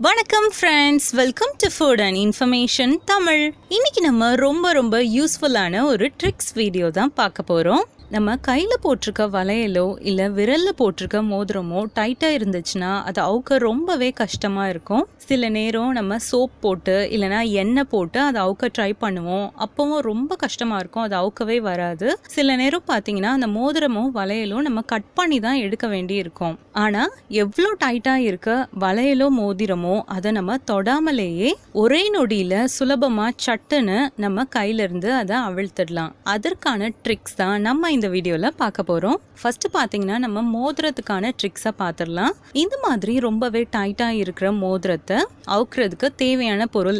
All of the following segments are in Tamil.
வணக்கம் friends, welcome to food and information Tamil. இன்னைக்கு நம்ம ரொம்ப யூஸ்ஃபுல்லான ஒரு ட்ரிக்ஸ் வீடியோ தான் பார்க்க போகிறோம். நம்ம கையில் போட்டிருக்க வளையலோ இல்லை விரலில் போட்டிருக்க மோதிரமோ டைட்டாக இருந்துச்சுன்னா அது அவுக்க ரொம்பவே கஷ்டமாக இருக்கும். சில நேரம் நம்ம சோப் போட்டு இல்லைனா எண்ணெய் போட்டு அதை அவுக்க ட்ரை பண்ணுவோம். அப்போவும் ரொம்ப கஷ்டமாக இருக்கும், அது அவுக்கவே வராது. சில நேரம் பார்த்தீங்கன்னா அந்த மோதிரமும் வளையலும் நம்ம கட் பண்ணி தான் எடுக்க வேண்டி இருக்கும். ஆனால் எவ்வளோ டைட்டாக இருக்க வளையலோ மோதிரமோ அதை நம்ம தொடாமலேயே ஒரே நொடியில் சுலபமாக சட்டுன்னு நம்ம கையிலேருந்து அதை அவிழ்த்திடலாம். அதற்கான ட்ரிக்ஸ் தான் நம்ம இந்த வீடியோவில் பார்க்க போகிறோம். ஃபர்ஸ்ட் பார்த்தீங்கன்னா நம்ம மோதிரத்துக்கான ட்ரிக்ஸை பார்த்துடலாம். இந்த மாதிரி ரொம்பவே டைட்டாக இருக்கிற மோதிரத்தை அவுக்கிறதுக்கு தேவையான பொருள்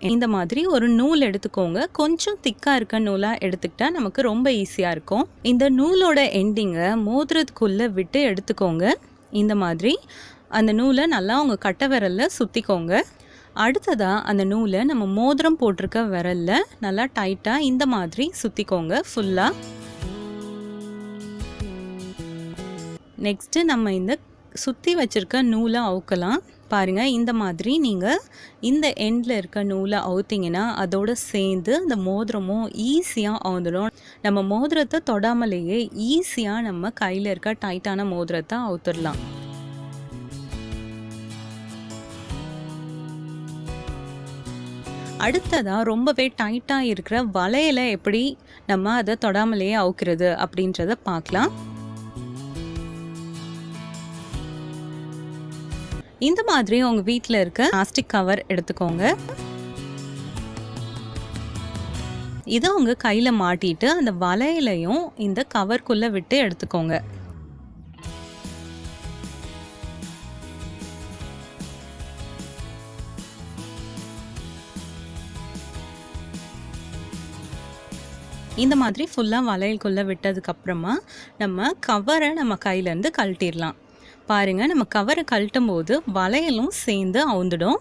இந்த மாதிரி ஒரு நூல் எடுத்துக்கோங்க. கொஞ்சம் திக்காக இருக்க நூலாக எடுத்துக்கிட்டா நமக்கு ரொம்ப ஈஸியாக இருக்கும். இந்த நூலோட எண்டிங்கை மோதிரத்துக்குள்ளே விட்டு எடுத்துக்கோங்க. இந்த மாதிரி அந்த நூலை நல்லா உங்கள் கட்டை விரலில் சுற்றிக்கோங்க. அடுத்ததாக அந்த நூலை நம்ம மோதிரம் போட்டிருக்க விரலில் நல்லா டைட்டாக இந்த மாதிரி சுற்றிக்கோங்க ஃபுல்லாக. நெக்ஸ்ட்டு நம்ம இந்த சுற்றி வச்சுருக்க நூலை அவுக்கலாம். பாருங்கள், இந்த மாதிரி நீங்கள் இந்த எண்டில் இருக்க நூலை அவுத்திங்கன்னா அதோடு சேர்ந்து அந்த மோதிரமும் ஈஸியாக அவுந்துடும். நம்ம மோதிரத்தை தொடாமலேயே ஈஸியாக நம்ம கையில் இருக்க டைட்டான மோதிரத்தை அவுத்துடலாம். அடுத்ததாக ரொம்பவே டைட்டாக இருக்கிற வளையலை எப்படி நம்ம அதை தொடாமலேயே அவுக்கிறது அப்படின்றத பார்க்கலாம். இந்த மாதிரி உங்கள் வீட்டில் இருக்க பிளாஸ்டிக் கவர் எடுத்துக்கோங்க. இதை உங்கள் கையில் மாட்டிட்டு அந்த வளையலையும் இந்த கவர்க்குள்ளே விட்டு எடுத்துக்கோங்க. இந்த மாதிரி ஃபுல்லாக வளையலுக்குள்ளே விட்டதுக்கப்புறமா நம்ம கவரை நம்ம கையிலேருந்து கழட்டிடலாம். பாருங்கள், நம்ம கவரை கழட்டும் போது வளையலும் சேர்ந்து அவுந்துடும்.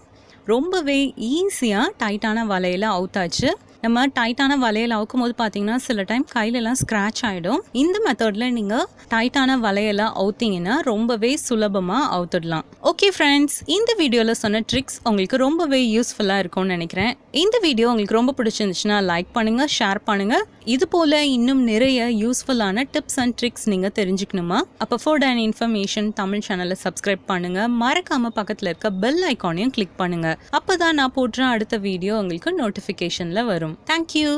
ரொம்பவே ஈஸியாக டைட்டான வளையலை அவுத்தாச்சு. நம்ம டைட்டான வளையல் அவுக்கும் போது பார்த்தீங்கன்னா சில டைம் கையிலலாம் ஸ்க்ராட்ச் ஆகிடும். இந்த மெத்தடில் நீங்கள் டைட்டான வளையலை அவுத்திங்கன்னா ரொம்பவே சுலபமாக அவுத்துடலாம். ஓகே ஃப்ரெண்ட்ஸ், இந்த வீடியோவில் சொன்ன ட்ரிக்ஸ் உங்களுக்கு ரொம்பவே யூஸ்ஃபுல்லாக இருக்கும்னு நினைக்கிறேன். இந்த வீடியோ உங்களுக்கு ரொம்ப பிடிச்சிருந்துச்சுன்னா லைக் பண்ணுங்கள், ஷேர் பண்ணுங்கள். இது போல் இன்னும் நிறைய யூஸ்ஃபுல்லான டிப்ஸ் அண்ட் ட்ரிக்ஸ் நீங்கள் தெரிஞ்சுக்கணுமா? அப்போ ஃபுட் அண்ட் இன்ஃபர்மேஷன் தமிழ் சேனலை சப்ஸ்கிரைப் பண்ணுங்கள். மறக்காமல் பக்கத்தில் இருக்க பெல் ஐக்கானையும் கிளிக் பண்ணுங்கள். அப்போ தான் நான் போடுற அடுத்த வீடியோ உங்களுக்கு நோட்டிஃபிகேஷனில் வரும். Thank you.